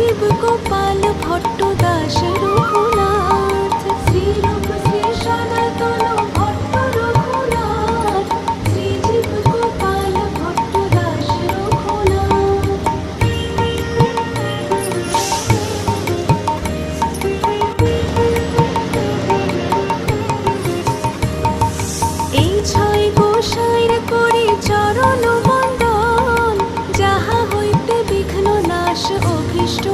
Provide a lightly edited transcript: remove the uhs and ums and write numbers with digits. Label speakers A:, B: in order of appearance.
A: জীব গোপাল ভট্ট দাস রঘুনাথ, শ্রীরূপ শ্রী সনাতন ভট্ট রঘুনাথ, শ্রীজীব গোপাল ভট্ট দাস রঘুনাথ। এই ছয় গোসাইর করে চরণ মণ্ডল, যাহা হইতে বিঘ্ন নাশ অভীষ্ট